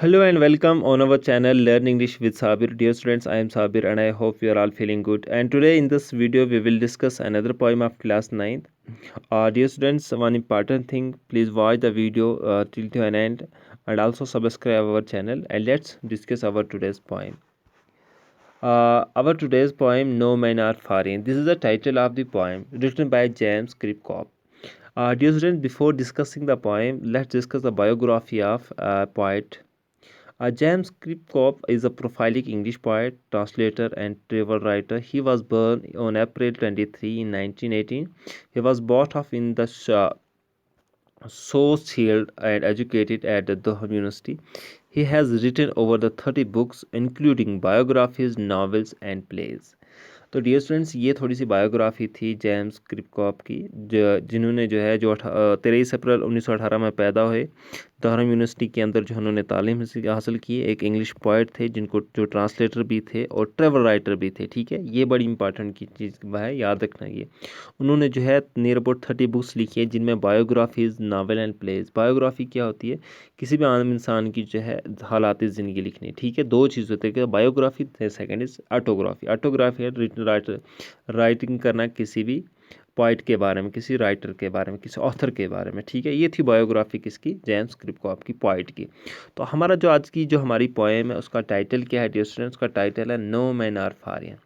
Hello and welcome on our channel Learn English with Sabir. Dear students, I am Sabir and I hope you are all feeling good. And today in this video we will discuss another poem of class 9th. Dear students, one important thing, please watch the video till to an end and also subscribe our channel and let's discuss our today's poem. Our today's poem, No Men Are Foreign. This is the title of the poem written by James Kripkop. Dear students, before discussing the poem, let's discuss the biography of poet James Kripkop is a prolific English poet, translator, and travel writer. He was born on April 23 in 1918. He was brought up in the Schwarzschild and educated at the Durham University. He has written over the 30 books, including biographies, novels, and plays. तो dear students, ये थोड़ी सी biography थी James क्रिप्कॉप की, जिन्होंने जो है जो 23 अप्रैल 1918 में पैदा हुए। दरहम यूनिवर्सिटी के अंदर जो उन्होंने तालीम हासिल की। एक इंग्लिश पोइट थे जिनको जो ट्रांसलेटर भी थे और ट्रेवल राइटर भी थे। ठीक है, ये बड़ी इंपॉर्टेंट की चीज़ है, याद रखना ये। उन्होंने जो है नियर अबाउट 30 बुक्स लिखी है जिनमें biographies, novel and plays. Biography क्या होती है? किसी भी आम इंसान की जो है हालात ज़िंदगी लिखनी। ठीक है, दो चीज़ होती है, biography, second is autography. Autography है राइटिंग करना किसी भी पोइट के बारे में, किसी राइटर के बारे में, किसी ऑथर के बारे में। ठीक है, ये थी बायोग्राफी किसकी? जेम्स क्रिप्कॉप की, पोइट की। तो हमारा जो आज की जो हमारी पोएम है उसका टाइटल क्या है डियर स्टूडेंट्स? उसका टाइटल है नो मैन आर फॉरेन।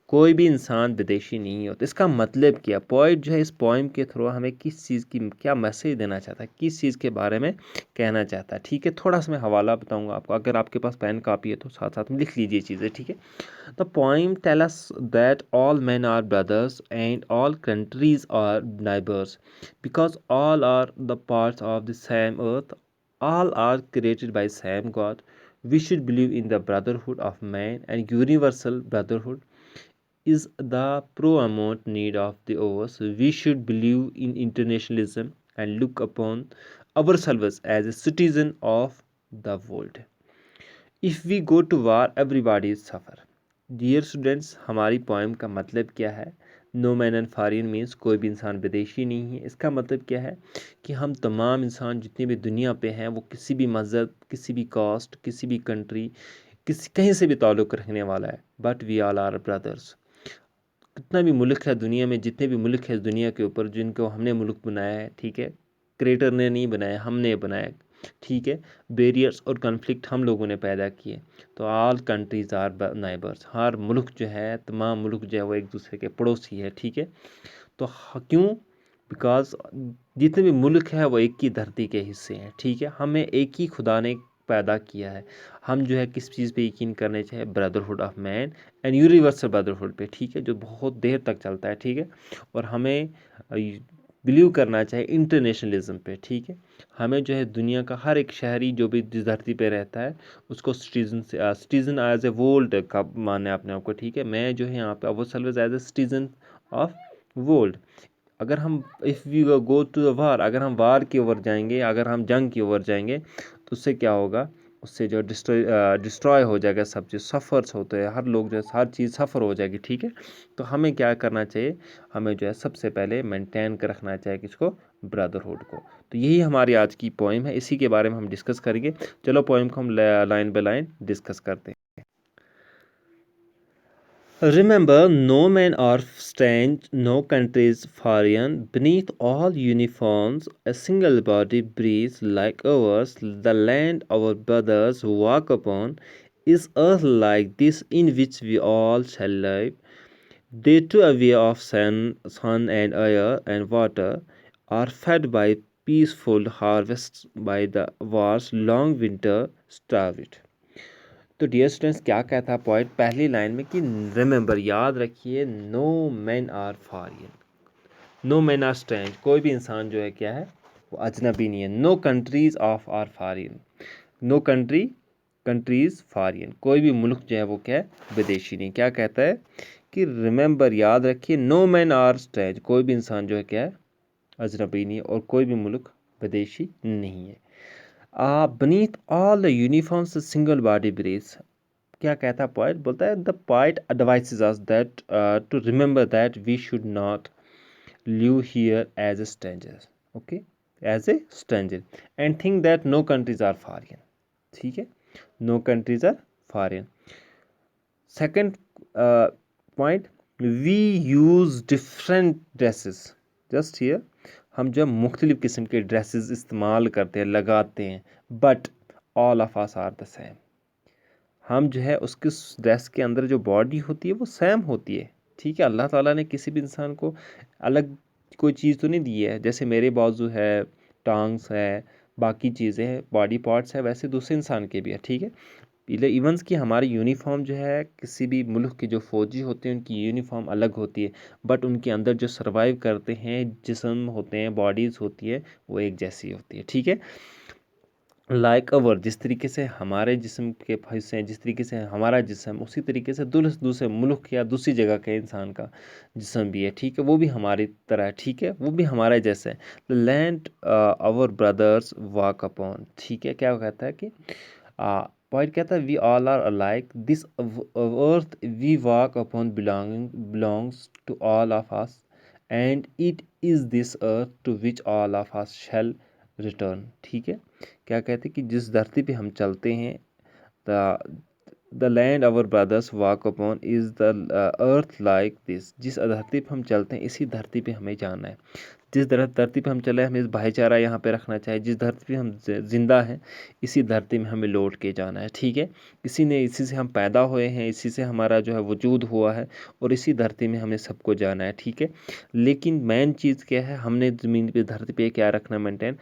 कोई भी इंसान विदेशी नहीं होता। इसका मतलब क्या? पोइट जो है इस पोएम के थ्रू हमें किस चीज़ की, क्या मैसेज देना चाहता है, किस चीज़ के बारे में कहना चाहता है। ठीक है, थोड़ा सा मैं हवाला बताऊंगा आपको। अगर आपके पास पेन कापी है तो साथ साथ में लिख लीजिए चीज़ें। ठीक है, the poem tells us that all men are brothers and all countries are neighbors because all are the parts of the same earth. All are created by same God. We should believe in the brotherhood of man, and universal brotherhood is the paramount need of the hours. We should believe in internationalism and look upon ourselves as a citizen of the world. If we go to war, everybody suffer. Dear students, हमारी poem का मतलब क्या है? No man and foreign means कोई भी इंसान विदेशी नहीं है। इसका मतलब क्या है कि हम तमाम इंसान जितने भी दुनिया पे हैं वो किसी भी मज़हब, किसी भी कास्ट, किसी भी कंट्री, किसी कहीं से भी ताल्लुक़ रखने वाला है, but we all are brothers. कितना भी मुल्क है दुनिया में, जितने भी मुल्क है दुनिया के ऊपर जिनको हमने मुल्क बनाया है, ठीक है, क्रिएटर ने नहीं बनाया, हमने बनाया। ठीक है, बैरियर्स और कन्फ्लिक्ट हम लोगों ने पैदा किए। तो ऑल कंट्रीज़ आर नाइबर्स। हर मुल्क जो है, तमाम मुल्क जो है वो एक दूसरे के पड़ोसी है। ठीक है, तो क्यों? बिकॉज जितने भी मुल्क है वो एक ही धरती के हिस्से हैं। ठीक है, हमें एक ही खुदा ने पैदा किया है। हम जो है किस चीज़ पे यकीन करने चाहिए? Brotherhood of man and universal brotherhood पे। ठीक है, जो बहुत देर तक चलता है। ठीक है, और हमें बिलीव करना चाहिए इंटरनेशनलिज्म पे। ठीक है, हमें जो है दुनिया का हर एक शहरी जो भी जिस धरती पे रहता है उसको सिटीज़न एज ए वर्ल्ड का माने अपने आप को। ठीक है, मैं जो है यहाँ पे वो service as a citizen of world. अगर हम if we go to the war, अगर हम वार की ओर जाएंगे, अगर हम जंग की ओर जाएंगे तो उससे क्या होगा? उससे जो डिस्ट्रॉय हो जाएगा सब चीज़, सफ़र्स होते हैं, हर लोग जो है हर चीज़ सफ़र हो जाएगी। ठीक है, तो हमें क्या करना चाहिए? हमें जो है सबसे पहले मेंटेन कर रखना चाहिए किसको? ब्रदरहुड को। तो यही हमारी आज की पोएम है, इसी के बारे में हम डिस्कस करेंगे। चलो पोएम को हम लाइन बाय लाइन डिस्कस करते हैं। Remember, no men are strange, no country is foreign. Beneath all uniforms, a single body breathes like ours. The land our brothers walk upon is earth like this in which we all shall live. They too aware of sun and air and water are fed by peaceful harvests by the war's long winter starved. तो dear students, क्या कहता है point पहली line में कि remember, याद रखिए, no man are foreign, no man are strange. कोई भी इंसान जो है क्या है? वो अजनबी नहीं है। No countries of are foreign, no countries foreign. कोई भी मुल्क जो है वो क्या है? विदेशी नहीं। क्या कहता है कि रिमेंबर, याद रखिए, नो मैन आर स्ट्रेंज। कोई भी इंसान जो है क्या है? अजनबी नहीं है, और कोई भी मुल्क विदेशी नहीं है। beneath all the uniforms a single body breathes. क्या कहता है पोइट? बोलता है the poet advises us that to remember that we should not live here as a strangers, okay, as a stranger, and think that no countries are foreign. ठीक है, no countries are foreign. Second point, we use different dresses just here, हम जो मुख्तलिफ़ किस्म के dresses इस्तेमाल करते हैं, लगाते हैं, but all of us are the same. हम जो है उसके ड्रेस के अंदर जो बॉडी होती है वो सेम होती है, ठीक है। अल्लाह ताला ने किसी भी इंसान को अलग कोई चीज़ तो नहीं दी है, जैसे मेरे बाजू है, टांग्स है, बाकी चीज़ें हैं, बॉडी पार्ट्स है, वैसे दूसरे इंसान के भी है, ठीक है। इवंस की हमारी यूनिफॉर्म जो है, किसी भी मुल्क के जो फ़ौजी होते हैं उनकी यूनिफॉर्म अलग होती है, बट उनके अंदर जो सर्वाइव करते हैं जिस्म होते हैं, बॉडीज़ होती है, वो एक जैसी होती है, ठीक है। लाइक अवर, जिस तरीके से हमारे जिस्म के हिस्से हैं, जिस तरीके से हमारा जिस्म, उसी तरीके से दूसरे मुल्क या दूसरी जगह के इंसान का जिस्म भी है, ठीक है, वो भी हमारी तरह है, ठीक है, वो भी हमारे जैसे है। The land our brothers walk upon, ठीक है, क्या कहता है कि पॉइंट कहता है we all are alike, this earth we walk upon belongs to all of us, and it is this earth to which all of us shall return, ठीक है। क्या कहते हैं कि जिस धरती पे हम चलते हैं, the the land our brothers walk upon is the earth like this, जिस धरती पे हम चलते हैं इसी धरती पे हमें जाना है। जिस धरती पे हम चले, हमें इस भाईचारा यहाँ पे रखना चाहिए। जिस धरती पे हम जिंदा हैं, इसी धरती में हमें लौट के जाना है, ठीक है। इसी से हम पैदा हुए हैं, इसी से हमारा जो है वजूद हुआ है, और इसी धरती में हमें सबको जाना है, ठीक है। लेकिन मेन चीज़ क्या है, हमने ज़मीन पे धरती पे क्या रखना है, मेंटेन,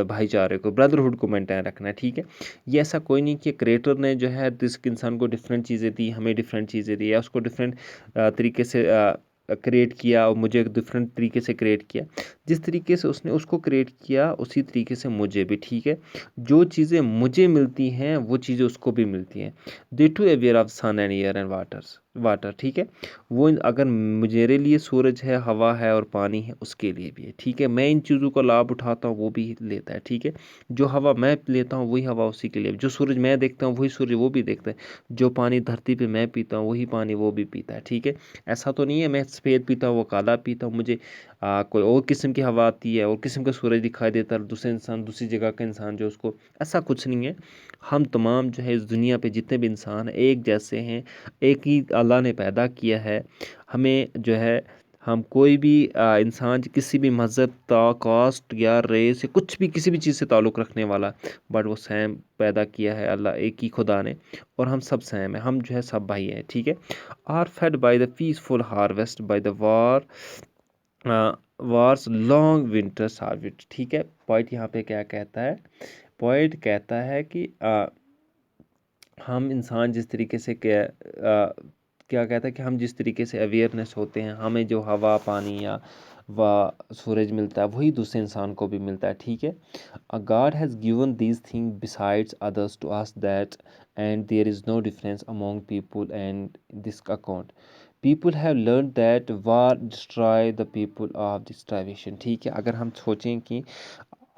भाईचारे को, ब्रदरहुड को मेंटेन रखना है, ठीक है। ये ऐसा कोई नहीं कि क्रिएटर ने जो है जिस इंसान को डिफरेंट चीज़ें दी, हमें डिफरेंट चीज़ें दी, या उसको डिफरेंट तरीके से क्रिएट किया और मुझे एक डिफरेंट तरीके से क्रिएट किया। जिस तरीके से उसने उसको क्रिएट किया उसी तरीके से मुझे भी, ठीक है। जो चीज़ें मुझे मिलती हैं वो चीज़ें उसको भी मिलती हैं। They too aware of sun and air and water, ठीक है। वो अगर मेरे लिए सूरज है, हवा है और पानी है, उसके लिए भी है, ठीक है। मैं इन चीज़ों का लाभ उठाता हूँ, वो भी लेता है, ठीक है। जो हवा मैं लेता हूँ वही हवा उसी के लिए, जो सूरज मैं देखता हूँ वही सूरज वो भी देखता है, जो पानी धरती पे मैं पीता हूँ वही पानी वो भी पीता है, ठीक है। ऐसा तो नहीं है मैं सफ़ेद पीता हूँ वो काला पीता हूँ, मुझे कोई और किस्म की हवा आती है और किस्म का सूरज दिखाई देता है, दूसरे इंसान, दूसरी जगह का इंसान जो उसको, ऐसा कुछ नहीं है। हम तमाम जो है इस दुनिया पे जितने भी इंसान हैं एक जैसे हैं, एक ही अल्लाह ने पैदा किया है। हमें जो है, हम कोई भी इंसान किसी भी मज़हब, कास्ट या रेस या कुछ भी किसी भी चीज़ से ताल्लुक़ रखने वाला, बट वो सेम पैदा किया है अल्लाह, एक ही खुदा ने, और हम सब सेम हैं, हम जो है सब भाई हैं, ठीक है। Are fed by the peaceful harvest by the wars long winter harvest, ठीक है। पॉइंट यहाँ पे क्या कहता है, पॉइंट कहता है कि हम इंसान जिस तरीके से क्या कहता है कि हम जिस तरीके से अवेयरनेस होते हैं, हमें जो हवा, पानी या सूरज मिलता है वही दूसरे इंसान को भी मिलता है, ठीक है। God has given these thing besides others to us that, and there is no difference among people and this account, people have learn that war destroy the people of the starvation, ठीक है। अगर हम सोचें कि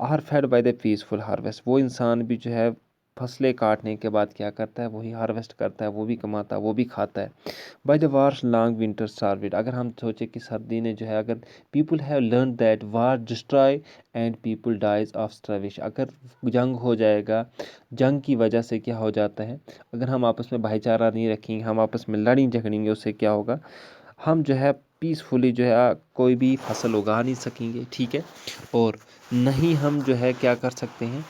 are fed by the peaceful harvest, वो इंसान भी जो है फसलें काटने के बाद क्या करता है, वही हार्वेस्ट करता है, वो भी कमाता है, वो भी खाता है। By the wars long winter starved, अगर हम सोचें कि सर्दी ने जो है, अगर people have learn that war destroy and people dies of starvation, अगर जंग हो जाएगा, जंग की वजह से क्या हो जाता है, अगर हम आपस में भाईचारा नहीं रखेंगे, हम आपस में लड़ी झगड़ेंगे, उससे क्या होगा, हम जो है पीसफुली जो है कोई भी फसल उगा नहीं सकेंगे, ठीक है। और नहीं हम जो है क्या कर सकते हैं,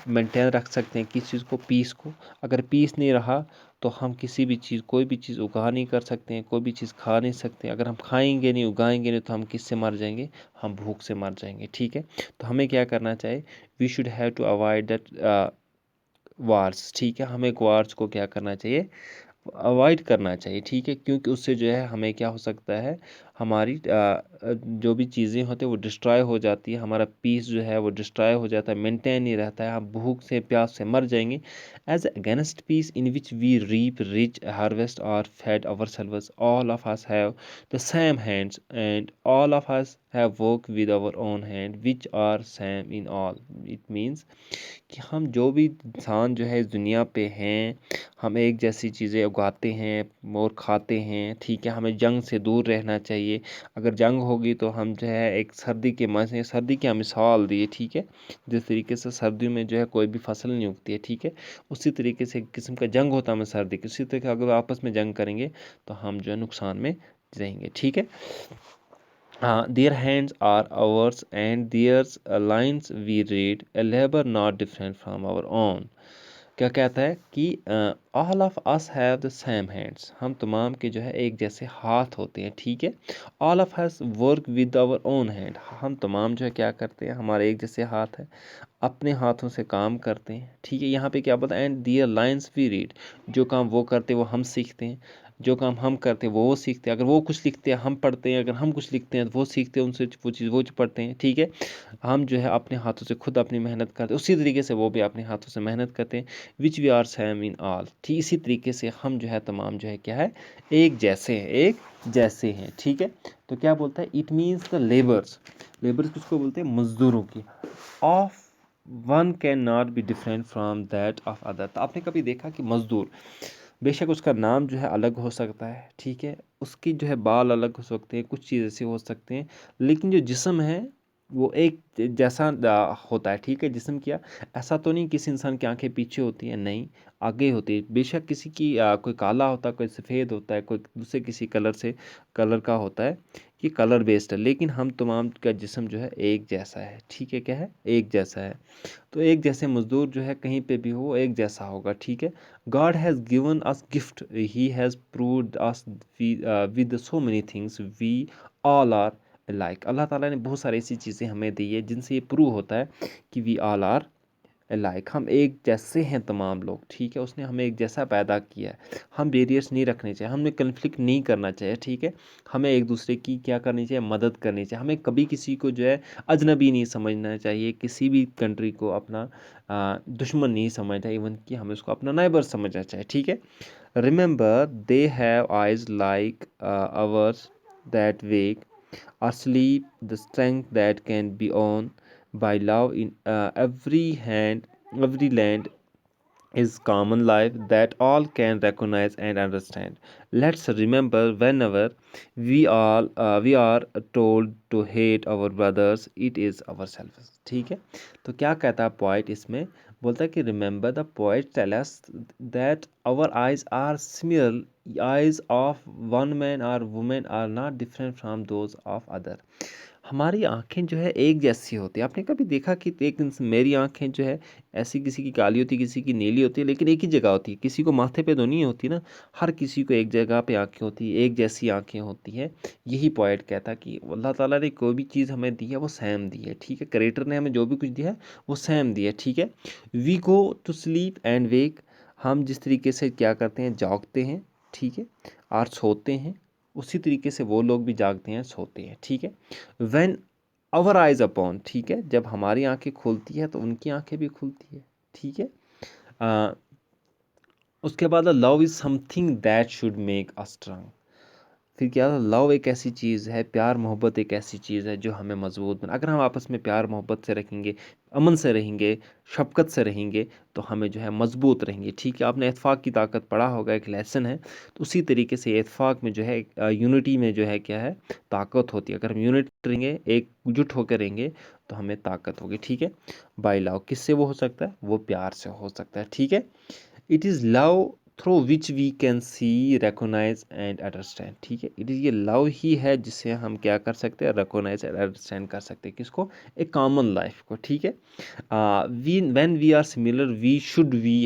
मेंटेन रख सकते हैं किस चीज़ को, पीस को। अगर पीस नहीं रहा तो हम किसी भी चीज़, कोई भी चीज़ उगा नहीं कर सकते हैं, कोई भी चीज़ खा नहीं सकते। अगर हम खाएंगे नहीं, उगाएंगे नहीं, तो हम किससे मर जाएंगे, हम भूख से मर जाएंगे, ठीक है। तो हमें क्या करना चाहिए, we should have to avoid that wars, ठीक है। हमें वार्स को क्या करना चाहिए, अवॉइड करना चाहिए, ठीक है। क्योंकि उससे जो है हमें क्या हो सकता है, हमारी जो भी चीज़ें होती हैं वो डिस्ट्रॉय हो जाती है, हमारा पीस जो है वो डिस्ट्रॉय हो जाता है, मेंटेन नहीं रहता है, हम भूख से प्यास से मर जाएंगे। As against peace in which we reap rich harvest और fed ourselves, all of us have the same hands and all of us have work with our own hand which are same in all. It means कि हम जो भी इंसान जो है इस दुनिया पे हैं, हम एक जैसी चीज़ें उगाते हैं और खाते हैं, ठीक है। हमें जंग से दूर रहना चाहिए, चाहिए। अगर जंग होगी तो हम जो है एक सर्दी की हम मिसाल दिए, ठीक है। जिस तरीके से सर्दियों में जो है कोई भी फसल नहीं उगती है, ठीक है, उसी तरीके से एक किस्म का जंग होता है हमें सर्दी की। उसी तरीके अगर आपस में जंग करेंगे तो हम जो है नुकसान में रहेंगे, ठीक है। Their hands are ours and their lines we read, a labor not different from our own. क्या कहता है कि all of us have the same hands, हम तमाम के जो है एक जैसे हाथ होते हैं, ठीक है। All of us work with our own hand, हम तमाम जो है क्या करते हैं, हमारे एक जैसे हाथ है, अपने हाथों से काम करते हैं, ठीक है। यहाँ पे क्या बोलता है, and their lines we read, जो काम वो करते हैं वो हम सीखते हैं, जो काम हम करते हैं वो सीखते हैं। अगर वो कुछ लिखते हैं हम पढ़ते हैं, अगर हम कुछ लिखते हैं तो वो सीखते हैं, उनसे वो चीज़ वो पढ़ते हैं, ठीक है। हम जो है अपने हाथों से खुद अपनी मेहनत करते हैं, उसी तरीके से वो भी अपने हाथों से मेहनत करते हैं। Which we are same in all, ठीक इसी तरीके से हम जो है तमाम जो है क्या है, एक जैसे हैं, एक जैसे हैं, ठीक है। तो क्या बोलता है, it means the labours, labours किसको बोलते हैं, मजदूरों की, of one can not be different from that of other. तो आपने कभी देखा कि मजदूर, बेशक उसका नाम जो है अलग हो सकता है, ठीक है, उसकी जो है बाल अलग हो सकते हैं, कुछ चीज़ ऐसे हो सकते हैं, लेकिन जो जिस्म है वो एक जैसा होता है, ठीक है। जिस्म क्या, ऐसा तो नहीं किसी इंसान की आंखें पीछे होती हैं, नहीं, आगे होती है। बेशक किसी की कोई काला होता है, कोई सफ़ेद होता है, कोई दूसरे किसी कलर का होता है, ये कलर बेस्ड है, लेकिन हम तमाम का जिस्म जो है एक जैसा है, ठीक है। क्या है, एक जैसा है। तो एक जैसे मजदूर जो है कहीं पे भी हो एक जैसा होगा, ठीक है। God has given us gift, he has proved us with so many things we all are like. अल्लाह ताला ने बहुत सारी ऐसी चीज़ें हमें दी है जिनसे ये प्रूव होता है कि वी ऑल आर लाइक, हम एक जैसे हैं तमाम लोग, ठीक है। उसने हमें एक जैसा पैदा किया है, हम बैरियर्स नहीं रखने चाहिए, हमें कन्फ्लिक्ट नहीं करना चाहिए, ठीक है। हमें एक दूसरे की क्या करनी चाहिए, मदद करनी चाहिए। हमें कभी किसी को जो है अजनबी नहीं समझना चाहिए, किसी भी कंट्री को अपना दुश्मन नहीं समझना चाहिए, इवन कि हमें उसको अपना नाइबर समझना चाहिए, ठीक है। Remember they have eyes like ours that wake or sleep, the strength that can be on by love in every land is common life that all can recognize and understand. Let's remember whenever we are told to hate our brothers, it is ourselves. ठीक है। तो क्या कहता है poet इसमें, बोलता है कि remember the poet tell us that our eyes are similar eyes of one man और women are not different from those of other. हमारी आंखें जो है एक जैसी होती है। आपने कभी देखा कि मेरी आंखें जो है ऐसी, किसी की काली होती है, किसी की नीली होती है, लेकिन एक ही जगह होती है, किसी को माथे पे तो नहीं होती ना, हर किसी को एक जगह पे आंखें होती है, एक जैसी आंखें होती हैं। यही पॉइंट कहता कि अल्लाह ताला ने कोई भी चीज़ हमें दी है वो सेम दी है, ठीक है। क्रिएटर ने हमें जो भी कुछ दिया है वो सेम दिया है, ठीक है। We go to sleep and wake, हम जिस तरीके से क्या करते हैं, जागते हैं, ठीक है, और सोते हैं, उसी तरीके से वो लोग भी जागते हैं, सोते हैं, ठीक है। व्हेन आवर आइज अपॉन, ठीक है, जब हमारी आंखें खुलती है तो उनकी आंखें भी खुलती है, ठीक है। अ, उसके बाद love is something that should make us strong. फिर क्या, लव एक ऐसी चीज़ है, प्यार मोहब्बत एक ऐसी चीज़ है जो हमें मजबूत बना। अगर हम आपस में प्यार मोहब्बत से रहेंगे, अमन से रहेंगे, शफकत से रहेंगे, तो हमें जो है मजबूत रहेंगे, ठीक है। आपने इत्फाक की ताकत पढ़ा होगा, एक लेसन है, तो उसी तरीके से इत्फाक में जो है यूनिटी में जो है क्या है, ताकत होती है। अगर हम यूनिट रहेंगे, एकजुट होकर रहेंगे, तो हमें ताकत होगी, ठीक है। बाई लव किससे वो हो सकता है, वो प्यार से हो सकता है, ठीक है। It is love through which we can see, recognise and understand, ठीक है। इट इज़, ये लव ही है जिससे हम क्या कर सकते हैं, रिकोगनाइज एंड अंडरस्टैंड कर सकते हैं, किसको, एक कॉमन लाइफ को, ठीक है। We when we are similar we should we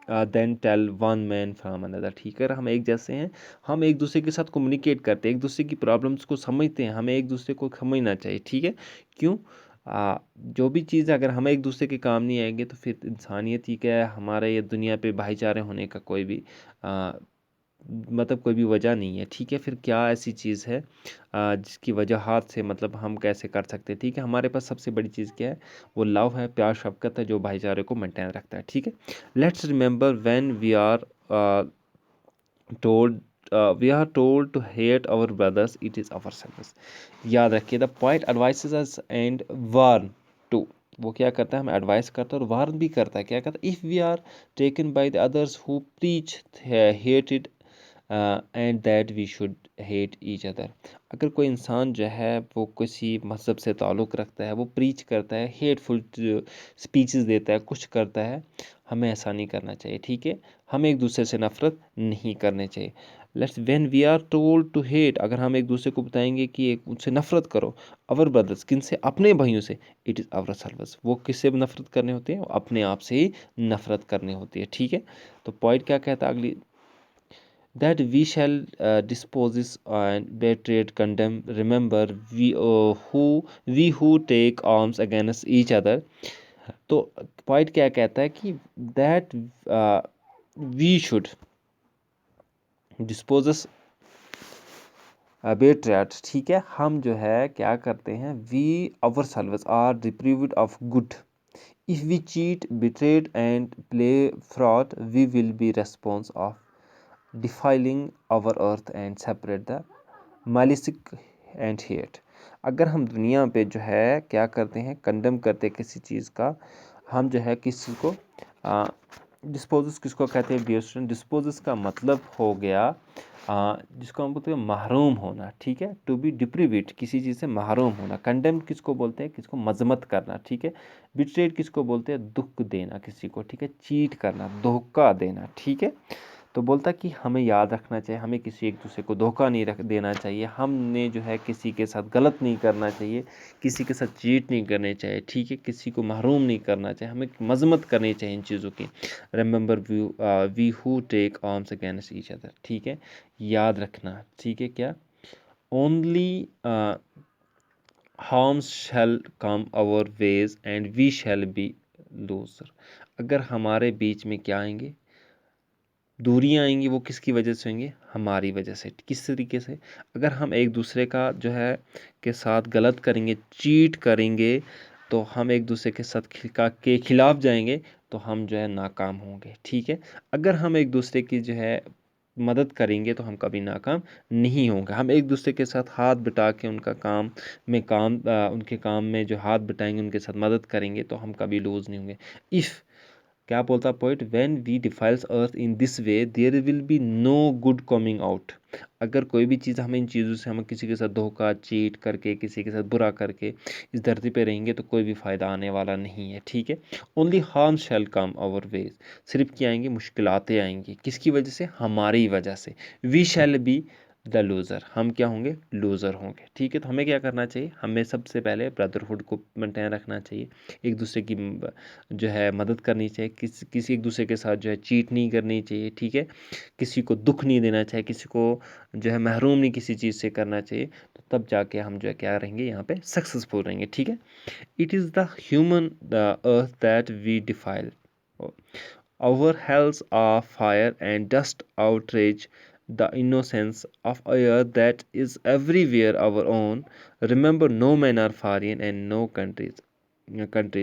then tell one man from another, ठीक है। हम एक जैसे हैं, हम एक दूसरे के साथ कम्युनिकेट करते हैं, एक दूसरे की प्रॉब्लम्स को समझते हैं, हमें एक दूसरे को समझना चाहिए, ठीक है। क्यों, जो भी चीज़ अगर हम एक दूसरे के काम नहीं आएंगे तो फिर इंसानियत ही क्या है, हमारे ये दुनिया पे भाईचारे होने का कोई भी मतलब कोई भी वजह नहीं है, ठीक है। फिर क्या ऐसी चीज़ है जिसकी वजहात से मतलब हम कैसे कर सकते हैं, ठीक है। हमारे पास सबसे बड़ी चीज़ क्या है, वो लव है, प्यार शफकत है, जो भाईचारे को मेंटेन रखता है, ठीक है। Let's remember when we are told to hate our brothers, it is our service. याद रखिए, the point advises us and warn to, वो क्या करता है, हमें एडवाइस करता है और वार्न भी करता है। क्या कहता है, if we are taken by the others who preach hated and that we should hate each other. अगर कोई इंसान जो है वो किसी मज़हब से ताल्लुक़ रखता है, वो प्रीच करता है, हेटफुल स्पीचेस देता है, कुछ करता है, हमें ऐसा नहीं करना चाहिए, ठीक है। हमें एक दूसरे से नफ़रत नहीं करनी चाहिए। Let's when we are told to hate, अगर हम एक दूसरे को बताएंगे कि एक उनसे नफ़रत करो, अवर ब्रदर्स, किन से? अपने भाइयों से, इट इज़ अवर सर्वस, वो किससे नफ़रत करने होते हैं? अपने आप से ही नफ़रत करनी होती है, ठीक है। तो पॉइंट क्या कहता है अगली, that we shall dispose and betray, condemn, remember we who take arms against each other। तो पॉइंट क्या कहता है कि that we should dispose betrayed, ठीक है। हम जो है क्या करते हैं, we ourselves are deprived of good, if we cheat, betrayed and play fraud, we will be response of defiling our earth and separate the malicious and hate. अगर हम दुनिया पे जो है क्या करते हैं, कंडम करते हैं किसी चीज़ का, हम जो है किसी को डिस्पोजस किसको कहते हैं डियर स्टूडेंट? डिस्पोजस का मतलब हो गया जिसको हम बोलते हैं महरूम होना, ठीक है। टू बी डिप्रीवेट, किसी चीज़ से महरूम होना। कंडेम किसको बोलते हैं? किसको मजम्मत करना, ठीक है। बिट्रेड किसको बोलते हैं? दुख देना किसी को, ठीक है। चीट करना, धोखा देना, ठीक है। तो बोलता कि हमें याद रखना चाहिए, हमें किसी एक दूसरे को धोखा नहीं रख देना चाहिए, हमने जो है किसी के साथ गलत नहीं करना चाहिए, किसी के साथ चीट नहीं करनी चाहिए, ठीक है। किसी को महरूम नहीं करना चाहिए, हमें मजम्मत करनी चाहिए इन चीज़ों की। Remember we who take arms against each other, ठीक है। याद रखना, ठीक है। क्या? Only harms shall come our ways and we shall be loser. अगर हमारे बीच में क्या आएंगे, दूरियां आएंगी, वो किसकी वजह से होंगी? हमारी वजह से। किस तरीके से? अगर हम एक दूसरे का जो है के साथ गलत करेंगे, चीट करेंगे, तो हम एक दूसरे के साथ के खिलाफ जाएंगे, तो हम जो है नाकाम होंगे, ठीक है। अगर हम एक दूसरे की जो है मदद करेंगे तो हम कभी नाकाम नहीं होंगे। हम एक दूसरे के साथ हाथ बटा के उनका उनके काम में जो हाथ बटाएंगे, उनके साथ मदद करेंगे, तो हम कभी लूज नहीं होंगे। इफ़, क्या बोलता point, when we defiles earth in this way there will be no good coming out. अगर कोई भी चीज़ हमें इन चीज़ों से, हम किसी के साथ धोखा, चीट करके, किसी के साथ बुरा करके इस धरती पे रहेंगे, तो कोई भी फ़ायदा आने वाला नहीं है, ठीक है। Only harm shall come our ways, सिर्फ क्या आएंगी? मुश्किलातें आएंगी। किसकी वजह से? हमारी वजह से। We shall be the loser, हम क्या होंगे? लूज़र होंगे, ठीक है। तो हमें क्या करना चाहिए? हमें सबसे पहले ब्रदरहुड को मेंटेन रखना चाहिए, एक दूसरे की जो है मदद करनी चाहिए, किसी एक दूसरे के साथ जो है चीट नहीं करनी चाहिए, ठीक है। किसी को दुख नहीं देना चाहिए, किसी को जो है महरूम नहीं किसी चीज़ से करना चाहिए, तो तब जाके हम जो है क्या रहेंगे, यहाँ पे सक्सेसफुल रहेंगे, ठीक है। It is the human the earth that we defile, our hells are fire and dust outrage the innocence of air that is everywhere our own. Remember, no men are foreign and no country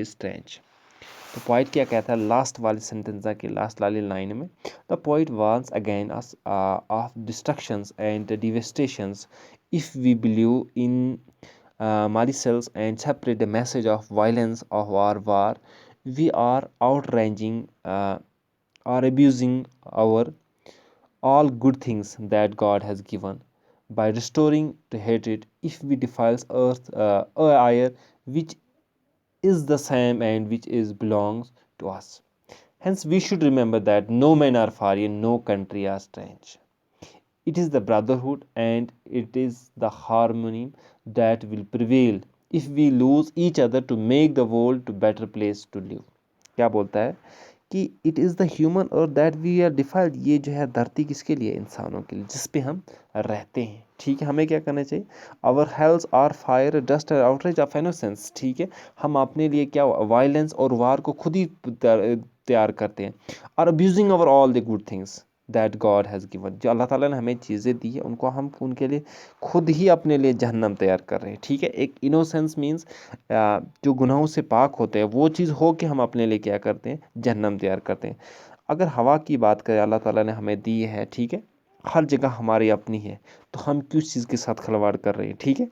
is strange। तो point क्या कहता है last वाली sentence की last वाली line में? The point warns again us of destructions and devastations if we believe in malice and separate the message of violence of our war, we are outranging or abusing our all good things that God has given by restoring to hatred. If we defiles earth air which is the same and which is belongs to us. Hence, we should remember that no men are foreign, no country are strange. It is the brotherhood and it is the harmony that will prevail if we lose each other to make the world a better place to live। क्या बोलता है कि it is the human और that we are defiled, ये जो है धरती किसके लिए? इंसानों के लिए, जिस पे हम रहते हैं, ठीक है। हमें क्या करना चाहिए? Our hells are fire dust outrage of innocence, ठीक है। हम अपने लिए क्या वायलेंस और वार को खुद ही तैयार करते हैं। और abusing our all the good things that God has given, जो अल्लाह ताला ने हमें चीज़ें दी है, उनको हम उनके लिए खुद ही अपने लिए जहन्नम तैयार कर रहे हैं, ठीक है। एक इनोसेंस मीन्स जो गुनाहों से पाक होते हैं, वो चीज़ हो के हम अपने लिए क्या करते हैं? जहन्नम तैयार करते हैं। अगर हवा की बात करें, अल्लाह ताला ने हमें दी है, ठीक है। हर जगह हमारी अपनी है, तो हम किस चीज़ के साथ खिलवाड़ कर रहे हैं, ठीक है।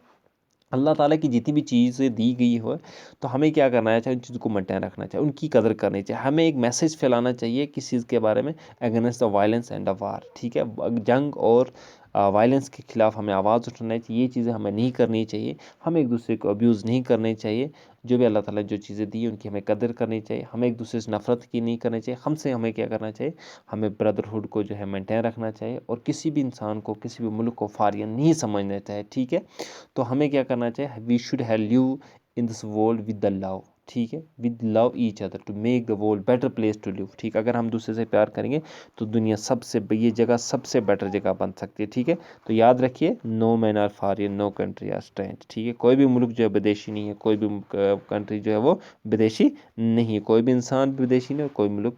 अल्लाह ताला की जितनी भी चीज़ें दी गई हो, तो हमें क्या करना है? चाहिए उन चीज़ों को मेंटेन रखना चाहिए, उनकी कदर करनी चाहिए। हमें एक मैसेज फैलाना चाहिए किस चीज़ के बारे में? Against the violence and the war, ठीक है। जंग और वायलेंस के ख़िलाफ़ हमें आवाज़ उठाना चाहिए। ये चीज़ें हमें नहीं करनी चाहिए। हमें एक दूसरे को अब्यूज़ नहीं करने चाहिए। जो भी अल्लाह ताला ने जो चीज़ें दी उनकी हमें कदर करनी चाहिए। हमें एक दूसरे से नफ़रत की नहीं करनी चाहिए। हमें क्या करना चाहिए, हमें ब्रदरहुड को जो है मेंटेन रखना चाहिए और किसी भी इंसान को, किसी भी मुल्क को फारिया नहीं समझना चाहिए। ठीक है, तो हमें क्या करना चाहिए, we should have live in this world with the love. ठीक है, with love each other to make the world better place to live. ठीक है, अगर हम दूसरे से प्यार करेंगे तो दुनिया ये जगह सबसे बेटर जगह बन सकती है। ठीक है, तो याद रखिए, no man are foreign, no country are strange. ठीक है, कोई भी मुल्क जो है विदेशी नहीं है, कोई भी कंट्री जो है वो विदेशी नहीं है, कोई भी इंसान विदेशी नहीं है, कोई मुल्क